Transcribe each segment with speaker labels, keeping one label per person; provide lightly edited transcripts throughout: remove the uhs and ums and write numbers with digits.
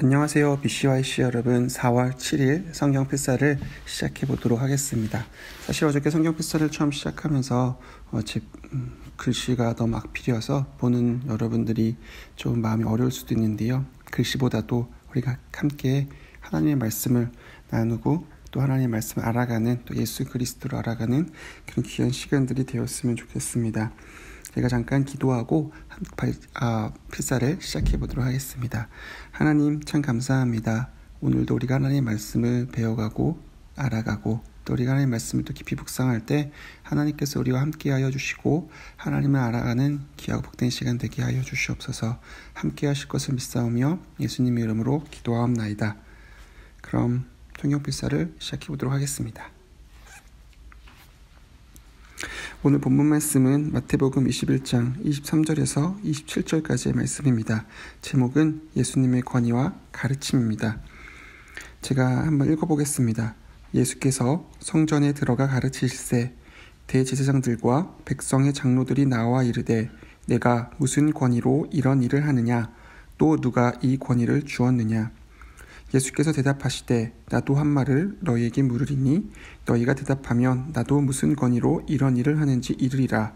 Speaker 1: 안녕하세요. BCYC 여러분, 4월 7일 성경 필사를 시작해 보도록 하겠습니다. 사실 어저께 성경 필사를 처음 시작하면서 제 글씨가 너무 악필이어서 보는 여러분들이 좀 마음이 어려울 수도 있는데요. 글씨보다도 우리가 함께 하나님의 말씀을 나누고 또 하나님의 말씀을 알아가는, 또 예수 그리스도를 알아가는 그런 귀한 시간들이 되었으면 좋겠습니다. 제가 잠깐 기도하고 필사를 시작해 보도록 하겠습니다. 하나님 참 감사합니다. 오늘도 우리가 하나님의 말씀을 배워가고 알아가고 또 우리가 하나님의 말씀을 또 깊이 묵상할 때 하나님께서 우리와 함께하여 주시고 하나님을 알아가는 귀하고 복된 시간 되게 하여 주시옵소서. 함께하실 것을 믿사오며 예수님의 이름으로 기도하옵나이다. 그럼 성경 필사를 시작해 보도록 하겠습니다. 오늘 본문 말씀은 마태복음 21장 23절에서 27절까지의 말씀입니다. 제목은 예수님의 권위와 가르침입니다. 제가 한번 읽어보겠습니다. 예수께서 성전에 들어가 가르치실세 대제사장들과 백성의 장로들이 나와 이르되 내가 무슨 권위로 이런 일을 하느냐 또 누가 이 권위를 주었느냐. 예수께서 대답하시되 나도 한 말을 너희에게 물으리니 너희가 대답하면 나도 무슨 권위로 이런 일을 하는지 이르리라.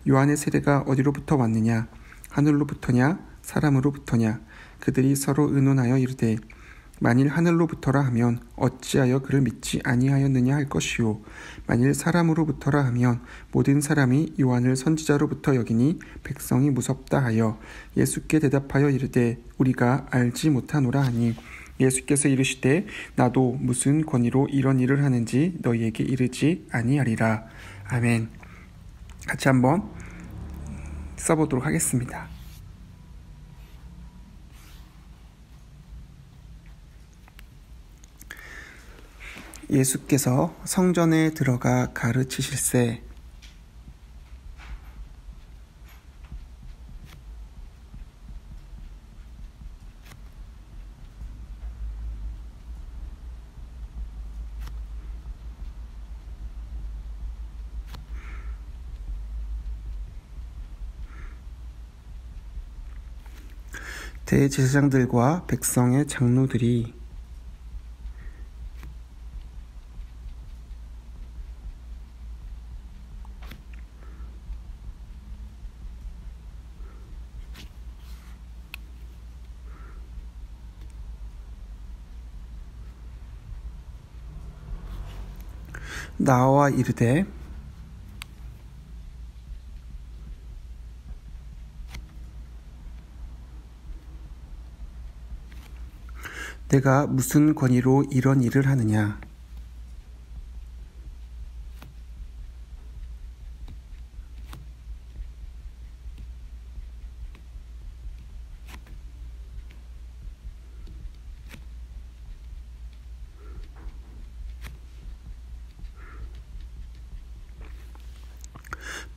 Speaker 1: 요한의 세례가 어디로부터 왔느냐 하늘로부터냐 사람으로부터냐. 그들이 서로 의논하여 이르되 만일 하늘로부터라 하면 어찌하여 그를 믿지 아니하였느냐 할 것이요 만일 사람으로부터라 하면 모든 사람이 요한을 선지자로부터 여기니 백성이 무섭다 하여 예수께 대답하여 이르되 우리가 알지 못하노라 하니 예수께서 이르시되 나도 무슨 권위로 이런 일을 하는지 너희에게 이르지 아니하리라. 아멘. 같이 한번 써보도록 하겠습니다. 예수께서 성전에 들어가 가르치실세 대제사장들과 백성의 장로들이 나와 이르되 내가 무슨 권위로 이런 일을 하느냐.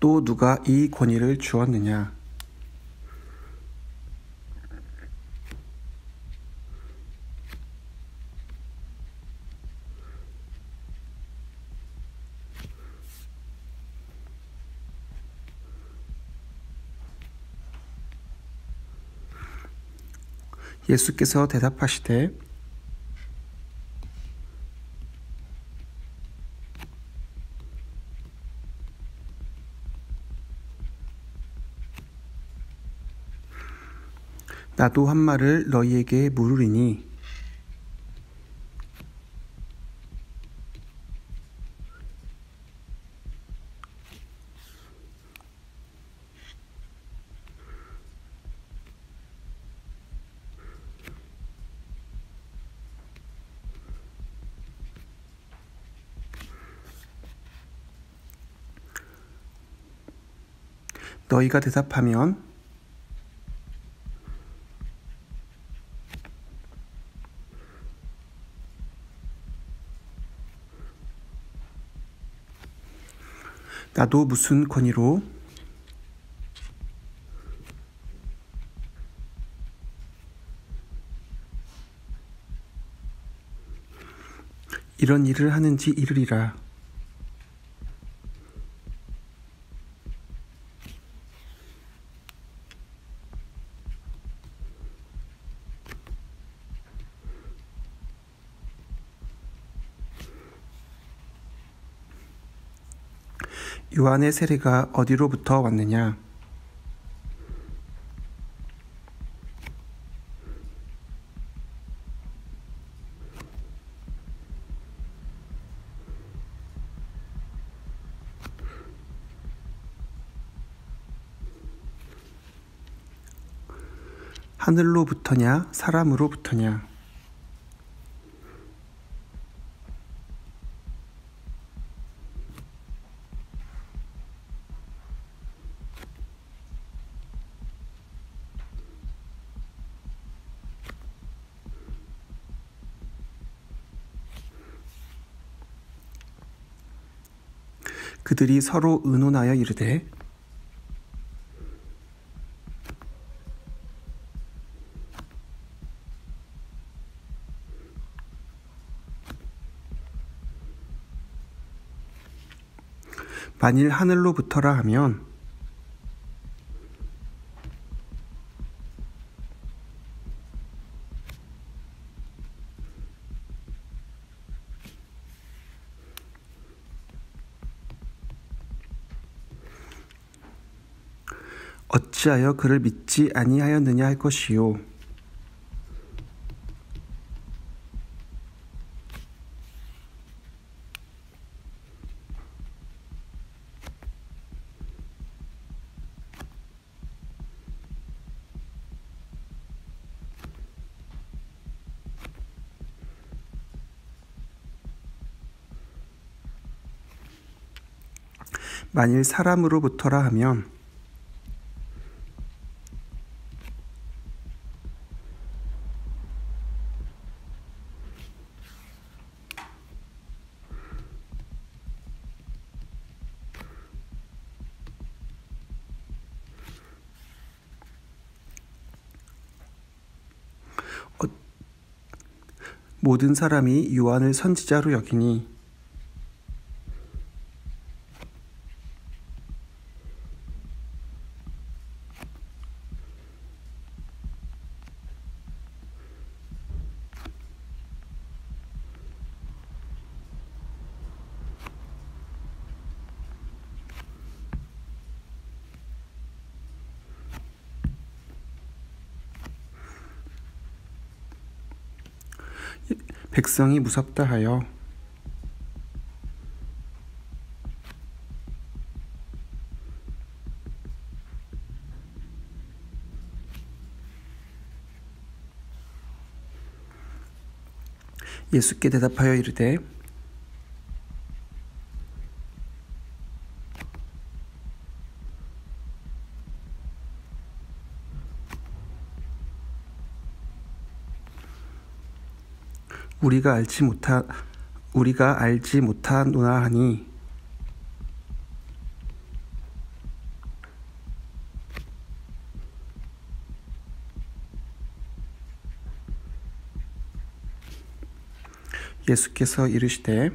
Speaker 1: 또 누가 이 권위를 주었느냐. 예수께서 대답하시되 나도 한 말을 너희에게 물으리니 너희가 대답하면 나도 무슨 권위로 이런 일을 하는지 이르리라. 요한의 세례가 어디로부터 왔느냐? 하늘로부터냐, 사람으로부터냐? 그들이 서로 의논하여 이르되 만일 하늘로부터라 하면 어찌하여 그를 믿지 아니하였느냐 할 것이요. 만일 사람으로부터라 하면 모든 사람이 요한을 선지자로 여기니 백성이 무섭다 하여 예수께 대답하여 이르되 우리가 알지 못하노라 하니 예수께서 이르시되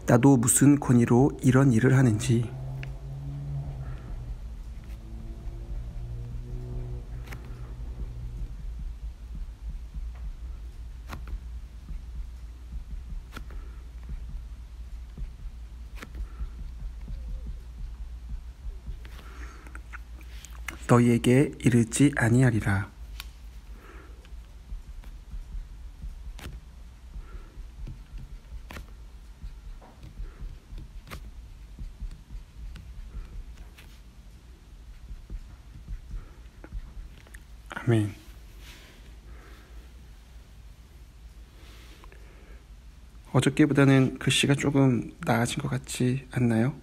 Speaker 1: 나도 무슨 권위로 이런 일을 하는지 너희에게 이르지 아니하리라. 아멘. 어저께보다는 글씨가 조금 나아진 것 같지 않나요?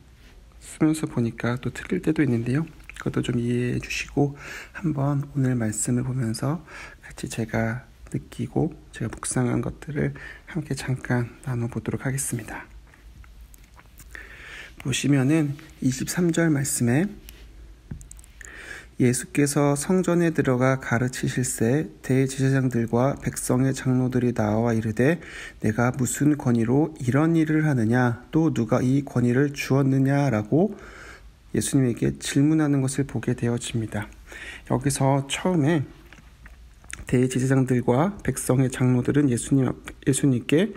Speaker 1: 쓰면서 보니까 또 틀릴 때도 있는데요. 그것도 좀 이해해 주시고 한번 오늘 말씀을 보면서 같이 제가 느끼고 제가 묵상한 것들을 함께 잠깐 나눠보도록 하겠습니다. 보시면은 23절 말씀에 예수께서 성전에 들어가 가르치실새 대제사장들과 백성의 장로들이 나와 이르되 내가 무슨 권위로 이런 일을 하느냐 또 누가 이 권위를 주었느냐라고 예수님에게 질문하는 것을 보게 되어집니다. 여기서 처음에 대제사장들과 백성의 장로들은 예수님께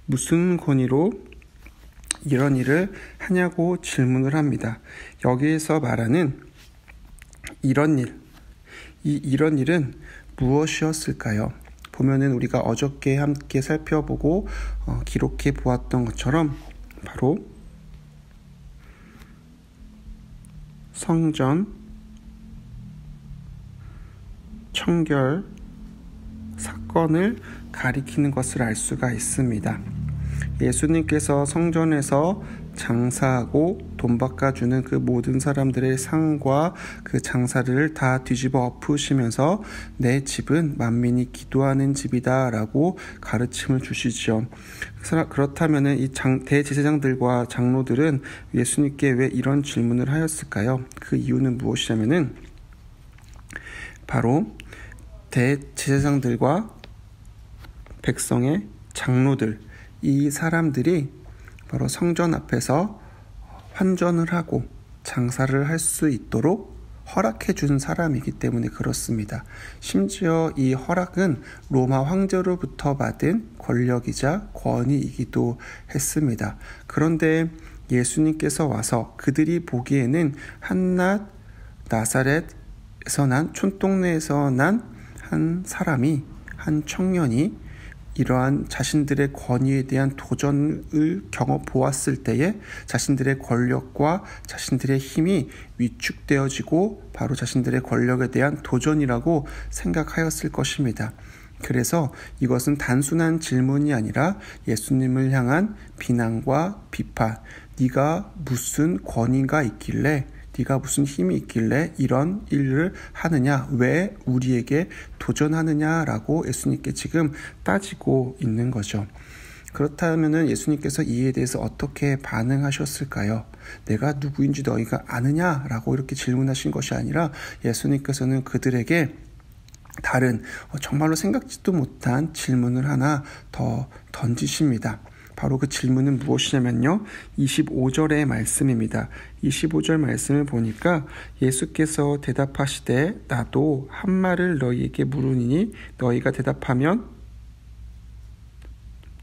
Speaker 1: 무슨 권위로 이런 일을 하냐고 질문을 합니다. 여기에서 말하는 이런 일, 이런 일은 무엇이었을까요? 보면은 우리가 어저께 함께 살펴보고 기록해 보았던 것처럼 바로 성전 청결 사건을 가리키는 것을 알 수가 있습니다. 예수님께서 성전에서 장사하고 돈 바꿔주는 그 모든 사람들의 상과 그 장사를 다 뒤집어 엎으시면서 내 집은 만민이 기도하는 집이다 라고 가르침을 주시죠. 그렇다면 이 대제사장들과 장로들은 예수님께 왜 이런 질문을 하였을까요? 그 이유는 무엇이냐면은 바로 대제사장들과 백성의 장로들, 이 사람들이 바로 성전 앞에서 환전을 하고 장사를 할 수 있도록 허락해 준 사람이기 때문에 그렇습니다. 심지어 이 허락은 로마 황제로부터 받은 권력이자 권위이기도 했습니다. 그런데 예수님께서 와서 그들이 보기에는 한낱 나사렛에서 난 촌동네에서 난 한 사람이, 한 청년이 이러한 자신들의 권위에 대한 도전을 겪어보았을 때에 자신들의 권력과 자신들의 힘이 위축되어지고 바로 자신들의 권력에 대한 도전이라고 생각하였을 것입니다. 그래서 이것은 단순한 질문이 아니라 예수님을 향한 비난과 비판, 네가 무슨 권위가 있길래, 네가 무슨 힘이 있길래 이런 일을 하느냐, 왜 우리에게 도전하느냐라고 예수님께 지금 따지고 있는 거죠. 그렇다면 예수님께서 이에 대해서 어떻게 반응하셨을까요? 내가 누구인지 너희가 아느냐라고 이렇게 질문하신 것이 아니라 예수님께서는 그들에게 다른 정말로 생각지도 못한 질문을 하나 더 던지십니다. 바로 그 질문은 무엇이냐면요, 25절의 말씀입니다. 25절 말씀을 보니까 예수께서 대답하시되 나도 한 말을 너희에게 물으니 너희가 대답하면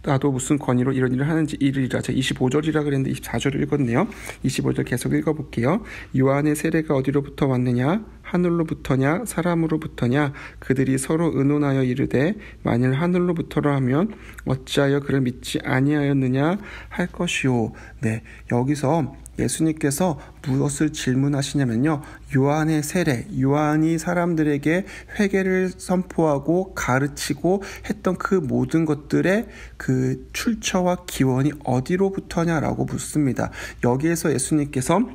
Speaker 1: 나도 무슨 권위로 이런 일을 하는지 이르리라. 제가 25절이라 그랬는데 24절을 읽었네요. 25절 계속 읽어볼게요. 요한의 세례가 어디로부터 왔느냐? 하늘로부터냐? 사람으로부터냐? 그들이 서로 의논하여 이르되 만일 하늘로부터라 하면 어찌하여 그를 믿지 아니하였느냐 할 것이요. 네, 여기서 예수님께서 무엇을 질문하시냐면요, 요한의 세례, 요한이 사람들에게 회개를 선포하고 가르치고 했던 그 모든 것들의 그 출처와 기원이 어디로부터냐라고 묻습니다. 여기에서 예수님께서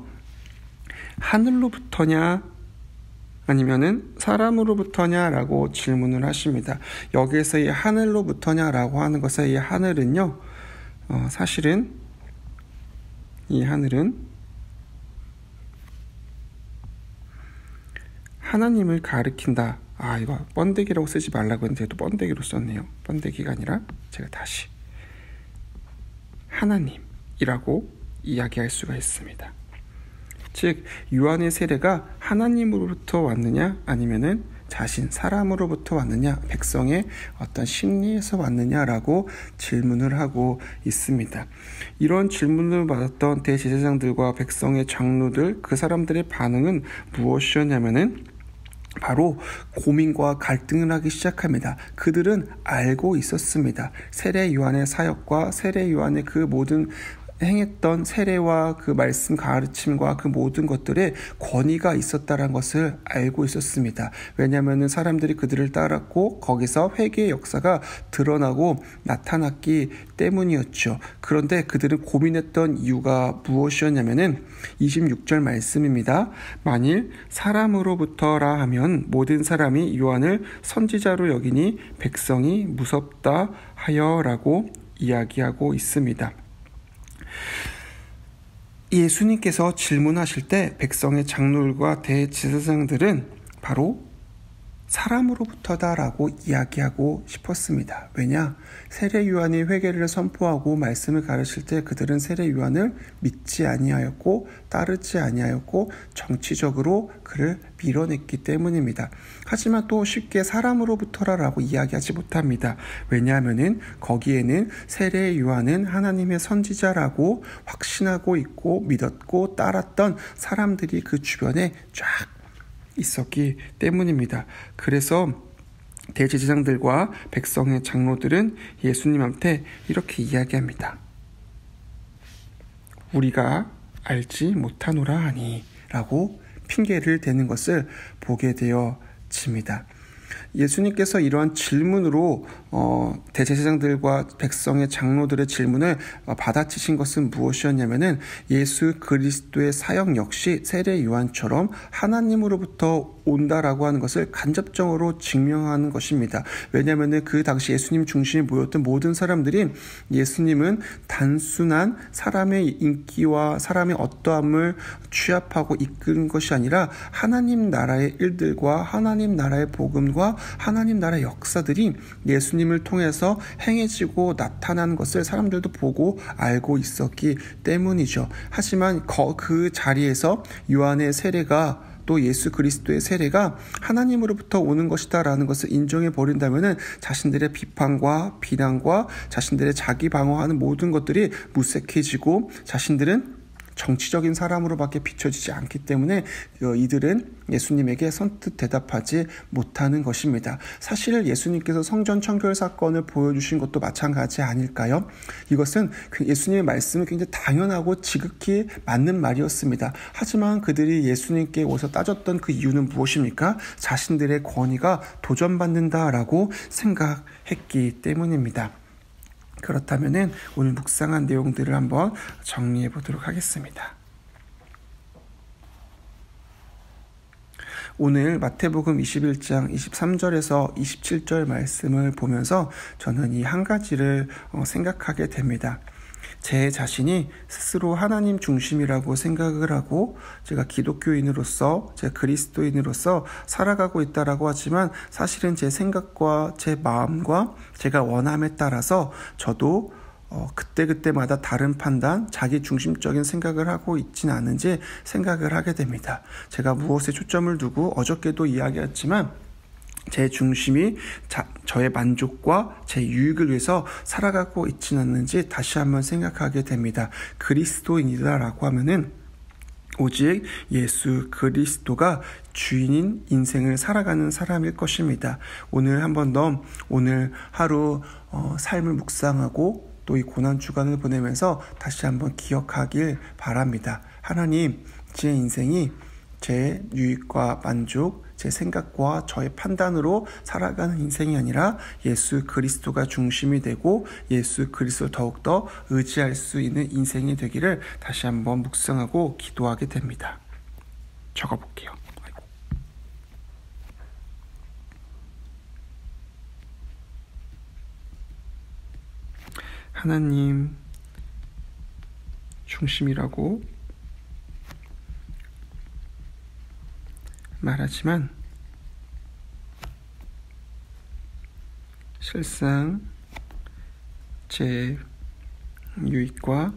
Speaker 1: 하늘로부터냐 아니면은 사람으로부터냐라고 질문을 하십니다. 여기에서 이 하늘로부터냐라고 하는 것의 이 하늘은요, 사실은 이 하늘은 하나님을 가리킨다. 이거 번데기라고 쓰지 말라고 했는데 또 번데기로 썼네요. 번데기가 아니라 제가 다시 하나님이라고 이야기할 수가 있습니다. 즉 요한의 세례가 하나님으로부터 왔느냐 아니면은 자신 사람으로부터 왔느냐, 백성의 어떤 심리에서 왔느냐라고 질문을 하고 있습니다. 이런 질문을 받았던 대제사장들과 백성의 장로들, 그 사람들의 반응은 무엇이었냐면은 바로 고민과 갈등을 하기 시작합니다. 그들은 알고 있었습니다. 세례 요한의 사역과 세례 요한의 그 모든 행했던 세례와 그 말씀 가르침과 그 모든 것들에 권위가 있었다는 것을 알고 있었습니다. 왜냐하면 사람들이 그들을 따랐고 거기서 회개의 역사가 드러나고 나타났기 때문이었죠. 그런데 그들은 고민했던 이유가 무엇이었냐면은 26절 말씀입니다. 만일 사람으로부터라 하면 모든 사람이 요한을 선지자로 여기니 백성이 무섭다 하여라고 이야기하고 있습니다. 예수님께서 질문하실 때 백성의 장로들과 대제사장들은 바로 사람으로부터다라고 이야기하고 싶었습니다. 왜냐? 세례 요한이 회개를 선포하고 말씀을 가르칠 때 그들은 세례 요한을 믿지 아니하였고 따르지 아니하였고 정치적으로 그를 밀어냈기 때문입니다. 하지만 또 쉽게 사람으로부터라고 이야기하지 못합니다. 왜냐하면은 거기에는 세례 요한은 하나님의 선지자라고 확신하고 있고 믿었고 따랐던 사람들이 그 주변에 쫙 있었기 때문입니다. 그래서 대제사장들과 백성의 장로들은 예수님한테 이렇게 이야기합니다. 우리가 알지 못하노라 하니 라고 핑계를 대는 것을 보게 되어집니다. 예수님께서 이러한 질문으로 대제사장들과 백성의 장로들의 질문을 받아치신 것은 무엇이었냐면은 예수 그리스도의 사역 역시 세례 요한처럼 하나님으로부터 온다라고 하는 것을 간접적으로 증명하는 것입니다. 왜냐하면 그 당시 예수님 중심에 모였던 모든 사람들이 예수님은 단순한 사람의 인기와 사람의 어떠함을 취합하고 이끄는 것이 아니라 하나님 나라의 일들과 하나님 나라의 복음과 하나님 나라의 역사들이 예수님을 통해서 행해지고 나타나는 것을 사람들도 보고 알고 있었기 때문이죠. 하지만 그 자리에서 요한의 세례가 또 예수 그리스도의 세례가 하나님으로부터 오는 것이다 라는 것을 인정해 버린다면 자신들의 비판과 비난과 자신들의 자기 방어하는 모든 것들이 무색해지고 자신들은 정치적인 사람으로밖에 비춰지지 않기 때문에 이들은 예수님에게 선뜻 대답하지 못하는 것입니다. 사실 예수님께서 성전 청결 사건을 보여주신 것도 마찬가지 아닐까요? 이것은 예수님의 말씀은 굉장히 당연하고 지극히 맞는 말이었습니다. 하지만 그들이 예수님께 오서 따졌던 그 이유는 무엇입니까? 자신들의 권위가 도전받는다라고 생각했기 때문입니다. 그렇다면 오늘 묵상한 내용들을 한번 정리해 보도록 하겠습니다. 오늘 마태복음 21장 23절에서 27절 말씀을 보면서 저는 이 한 가지를 생각하게 됩니다. 제 자신이 스스로 하나님 중심이라고 생각을 하고 제가 기독교인으로서 제가 그리스도인으로서 살아가고 있다라고 하지만 사실은 제 생각과 제 마음과 제가 원함에 따라서 저도 그때그때마다 다른 판단, 자기 중심적인 생각을 하고 있지는 않은지 생각을 하게 됩니다. 제가 무엇에 초점을 두고 어저께도 이야기했지만 제 중심이 저의 만족과 제 유익을 위해서 살아가고 있지는 않는지 다시 한번 생각하게 됩니다. 그리스도인이다라고 하면은 오직 예수 그리스도가 주인인 인생을 살아가는 사람일 것입니다. 오늘 한 번 더 오늘 하루 삶을 묵상하고 또 이 고난 주간을 보내면서 다시 한번 기억하길 바랍니다. 하나님, 제 인생이 제 유익과 만족, 제 생각과 저의 판단으로 살아가는 인생이 아니라 예수 그리스도가 중심이 되고 예수 그리스도를 더욱더 의지할 수 있는 인생이 되기를 다시 한번 묵상하고 기도하게 됩니다. 적어볼게요. 하나님 중심이라고 말하지만 실상 제 유익과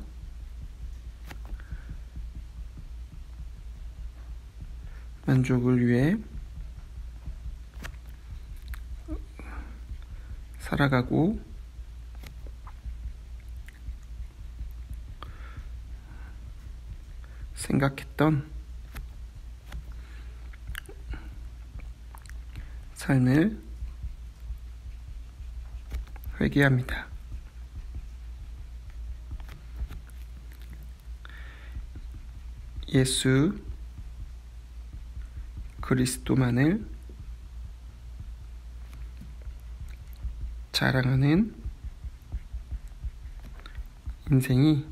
Speaker 1: 만족을 위해 살아가고 생각했던 삶을 회개합니다. 예수 그리스도만을 자랑하는 인생이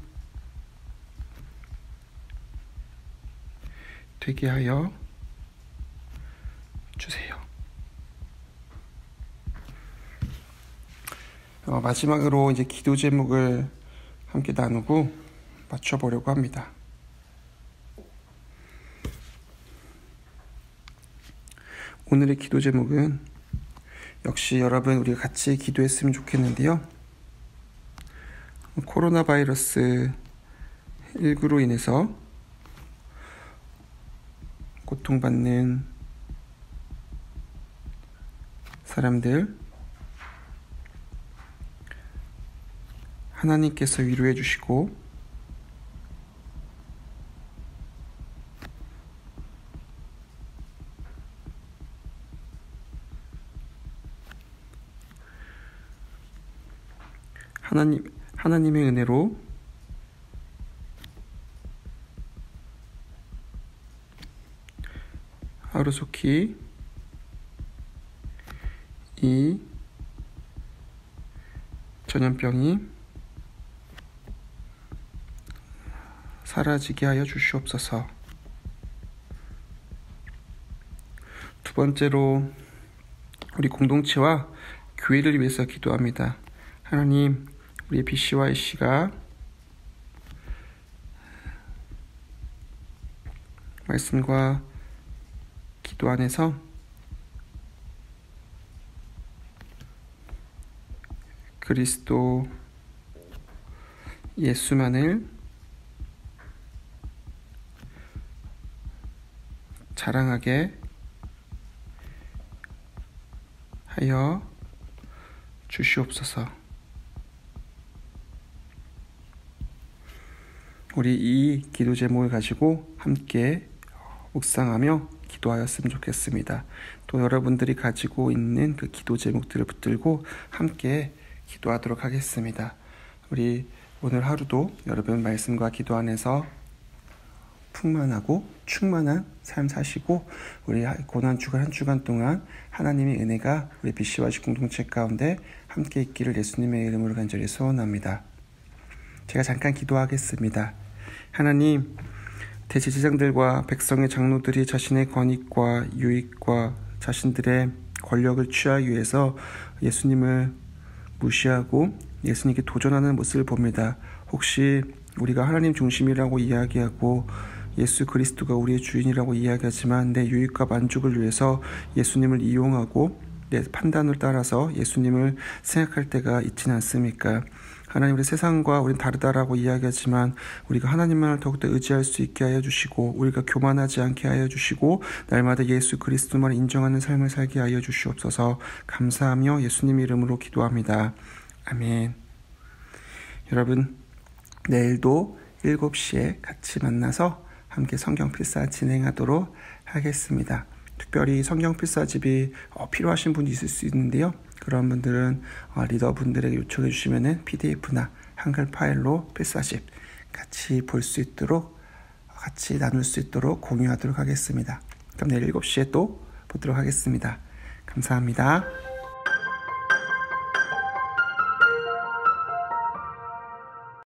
Speaker 1: 되게 하여 주세요. 마지막으로 이제 기도 제목을 함께 나누고 맞춰보려고 합니다. 오늘의 기도 제목은 역시 여러분 우리가 같이 기도했으면 좋겠는데요. 코로나 바이러스 19로 인해서 고통받는 사람들, 하나님께서 위로해 주시고 하나님의 은혜로 하루속히 이 전염병이 사라지게 하여 주시옵소서. 두 번째로 우리 공동체와 교회를 위해서 기도합니다. 하나님, 우리 B씨와 A씨가 말씀과 기도 안에서 그리스도 예수만을 자랑하게 하여 주시옵소서. 우리 이 기도 제목을 가지고 함께 묵상하며 기도하였으면 좋겠습니다. 또 여러분들이 가지고 있는 그 기도 제목들을 붙들고 함께 기도하도록 하겠습니다. 우리 오늘 하루도 여러분 말씀과 기도 안에서 풍만하고 충만한 삶 사시고 우리 고난 주간 한 주간 동안 하나님의 은혜가 우리 BC와 공동체 가운데 함께 있기를 예수님의 이름으로 간절히 소원합니다. 제가 잠깐 기도하겠습니다. 하나님, 대제사장들과 백성의 장로들이 자신의 권익과 유익과 자신들의 권력을 취하기 위해서 예수님을 무시하고 예수님께 도전하는 모습을 봅니다. 혹시 우리가 하나님 중심이라고 이야기하고 예수 그리스도가 우리의 주인이라고 이야기하지만 내 유익과 만족을 위해서 예수님을 이용하고 내 판단을 따라서 예수님을 생각할 때가 있지는 않습니까? 하나님, 우리 세상과 우리는 다르다라고 이야기하지만 우리가 하나님만을 더욱더 의지할 수 있게 하여 주시고 우리가 교만하지 않게 하여 주시고 날마다 예수 그리스도만을 인정하는 삶을 살게 하여 주시옵소서. 감사하며 예수님 이름으로 기도합니다. 아멘. 여러분, 내일도 7시에 같이 만나서 함께 성경 필사 진행하도록 하겠습니다. 특별히 성경 필사집이 필요하신 분이 있을 수 있는데요. 그런 분들은 리더분들에게 요청해 주시면 PDF나 한글 파일로 필사집 같이 볼 수 있도록 같이 나눌 수 있도록 공유하도록 하겠습니다. 그럼 내일 7시에 또 보도록 하겠습니다. 감사합니다.